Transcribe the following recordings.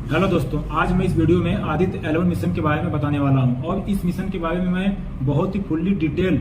Hello दोस्तों, आज मैं इस वीडियो में आदित्य 11 मिशन के बारे में बताने वाला हूं और इस मिशन के बारे में मैं बहुत ही फुल्ली डिटेल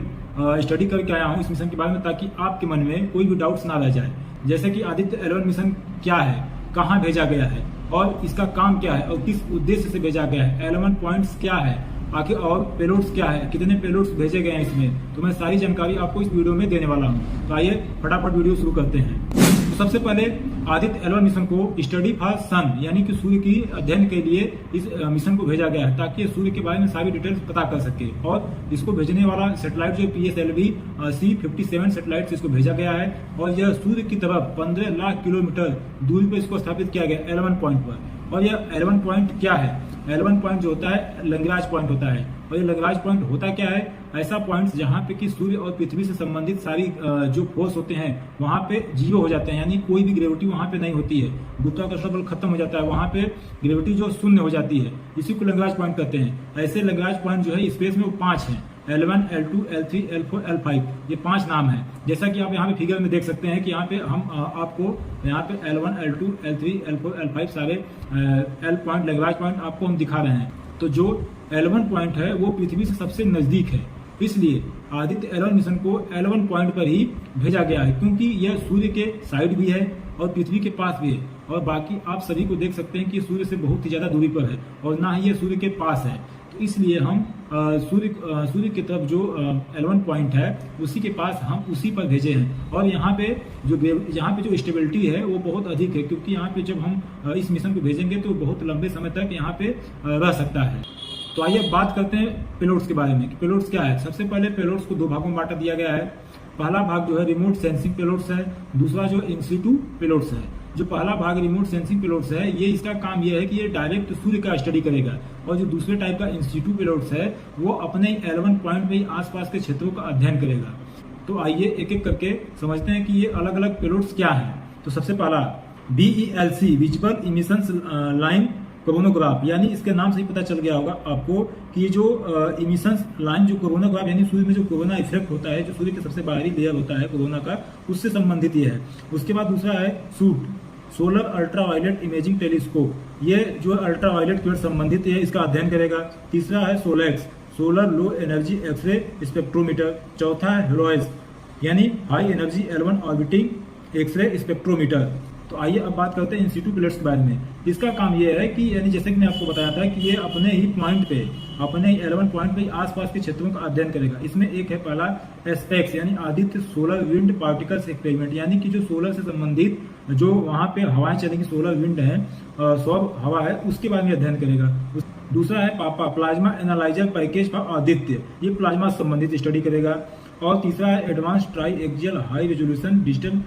स्टडी करके आया हूं इस मिशन के बारे में, ताकि आपके मन में कोई भी डाउट्स ना रह जाए। जैसे कि आदित्य 11 मिशन क्या है, कहां भेजा गया है और इसका काम क्या है और किस उद्देश्य से भेजा गया है, 11 पॉइंट्स क्या है आखिर, और पेलोड्स क्या है, कितने पेलोड्स भेजे गए हैं इसमें, तो मैं सारी जानकारी आपको इस वीडियो में देने वाला हूं। तो आइए फटाफट वीडियो शुरू करते हैं। तो सबसे पहले आदित्य 11 मिशन को स्टडी फॉर सन यानी कि सूर्य की अध्ययन के लिए इस मिशन को भेजा गया है, ताकि सूर्य के बारे में सारी डिटेल्स पता कर सके। और इसको भेजने वाला सैटेलाइट जो PSLV C57 सैटेलाइट से इसको भेजा गया है और यह सूर्य की तरफ 15 लाख किलोमीटर दूरी पर इसको स्थापित किया गया 11 पॉइंट पर। और यह 11 पॉइंट क्या है? 11 पॉइंट जो होता है लैग्रांज पॉइंट होता है। और ये लैग्रांज पॉइंट होता क्या है? ऐसा पॉइंट्स जहां पे कि सूर्य और पृथ्वी से संबंधित सारी जो फोर्स होते हैं वहां पे जीरो हो जाते हैं, यानी कोई भी ग्रेविटी वहां पे नहीं होती है, गुरुत्वाकर्षण बल खत्म हो जाता है, वहां पे ग्रेविटी जो शून्य हो जाती है, इसी को लैग्रांज पॉइंट कहते हैं। ऐसे लैग्रांज पॉइंट जो है स्पेस में वो 5 हैं, L1, L2, L3, L4, L5, ये 5 नाम है। जैसा कि आप यहाँ पे फिगर में देख सकते हैं कि यहाँ पे हम आपको यहाँ पे L1, L2, L3, L4, L5 सारे L पॉइंट लैग्रांज पॉइंट आपको हम दिखा रहे हैं। तो जो L1 पॉइंट है वो पृथ्वी से सबसे नजदीक है, इसलिए आदित्य 11 मिशन को L1 पॉइंट पर ही भेजा गया है, क्योंकि यह सूर्य के साइड भी है और पृथ्वी के पास भी है। और बाकी आप सभी को देख सकते हैं कि सूर्य से बहुत ही ज्यादा दूरी पर है और ना ही यह सूर्य के पास है। तो इसलिए हम सूर्य की तरफ जो L1 पॉइंट है उसी के पास हम उसी पर भेजे हैं। और यहाँ पे जो स्टेबिलिटी है वो बहुत अधिक है, क्योंकि यहाँ पे जब हम इस मिशन को भेजेंगे तो बहुत लंबे समय तक यहाँ पे रह सकता है। तो आइए बात करते हैं पेलोड्स के बारे में कि पेलोड्स क्या है। सबसे पहले पेलोड्स को 2 भागों में बांटा दिया गया है। पहला भाग जो है रिमोट सेंसिंग पेलोड्स है, दूसरा जो इन सीटू पेलोड्स है। जो पहला भाग रिमोट सेंसिंग पेलोड्स है, ये इसका काम ये है कि ये डायरेक्ट सूर्य का स्टडी करेगा, और जो दूसरे टाइप का इन सीटू पेलोड्स है वो अपने 11 पॉइंट में ही आसपास के क्षेत्रों का अध्ययन करेगा। तो आइए एक एक करके समझते हैं कि ये अलग अलग पेलोड्स क्या है। तो सबसे पहला VELC visible emissions line coronagraph, यानी इसके नाम से ही पता चल गया होगा आपको कि जो इमिशंस लाइन जो कोरोनोग्राफ यानी सूर्य में जो कोरोना इफेक्ट होता है, जो सूर्य के सबसे बाहरी लेयर होता है कोरोना का, उससे संबंधित ये है। उसके बाद दूसरा है suit solar ultraviolet imaging telescope, ये जो अल्ट्रावायलेट किरण संबंधित है इसका अध्ययन करेगा। तीसरा है Solexs solar low energy x-ray spectrometer. चौथा है हेलोइस यानी high energy L1 orbiting x-ray spectrometer. तो आइए अब बात करते हैं इन सीटू पेलोड्स के बारे में। इसका काम ये है कि यानी जैसे कि मैं आपको बताया था कि ये अपने ही पॉइंट पे, अपने 11 पॉइंट पे आसपास के क्षेत्रों का अध्ययन करेगा। इसमें एक है पहला एस्पेक्स यानी Aditya solar wind particles experiment, यानी कि जो सोलर से संबंधित जो वहां पे हवाएं चलेंगी, सोलर विंड है, सौर हवा है, उसके बारे में अध्ययन करेगा। दूसरा है पापा plasma analyser package for Aditya, ये प्लाज्मा से संबंधित स्टडी करेगा। और तीसरा है advance try axial high resolution digital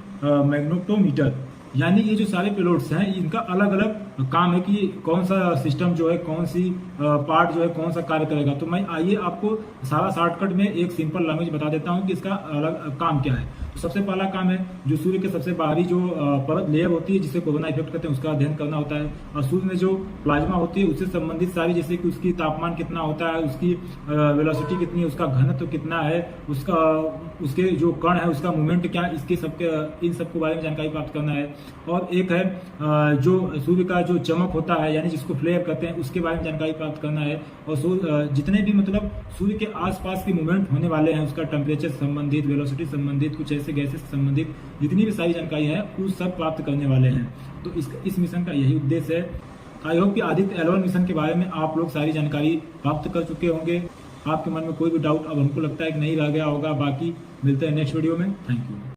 magnetometer, यानी ये जो सारे पेलोड्स हैं इनका अलग अलग काम है कि कौन सा सिस्टम जो है, कौन सी पार्ट जो है, कौन सा कार्य करेगा। तो मैं आइए आपको सारा शॉर्टकट में एक सिंपल लैंग्वेज बता देता हूं कि इसका अलग काम क्या है। तो सबसे पहला काम है जो सूर्य के सबसे बाहरी जो परत लेयर होती है जिसे कोरोना इफेक्ट कहते हैं, उसका अध्ययन करना होता है। और सूर्य में जो प्लाज्मा होती है उससे संबंधित सारी, जैसे कि उसकी तापमान कितना होता है, उसकी वेलोसिटी कितनी है, उसका घनत्व कितना है, उसके जो कण है उसका मूवमेंट क्या, इसके सबके इन सबके बारे में जानकारी प्राप्त करना है। और एक है जो सूर्य का जो चमक होता है यानी जिसको फ्लेयर कहते हैं, उसके बारे में जानकारी प्राप्त करना है। और जितने भी मतलब सूर्य के आसपास के मूवमेंट होने वाले हैं, उसका टेम्परेचर संबंधित, वेलोसिटी संबंधित, कुछ ऐसे गैसेस से संबंधित जितनी भी सारी जानकारी है वो सब प्राप्त करने वाले हैं। तो इस मिशन का यही उद्देश्य है। आई होप कि आदित्य 11 मिशन के बारे में आप लोग सारी जानकारी प्राप्त कर चुके होंगे। आपके मन में कोई भी डाउट अब हमको लगता है कि नहीं रह गया होगा। बाकी मिलते हैं नेक्स्ट वीडियो में। Thank you.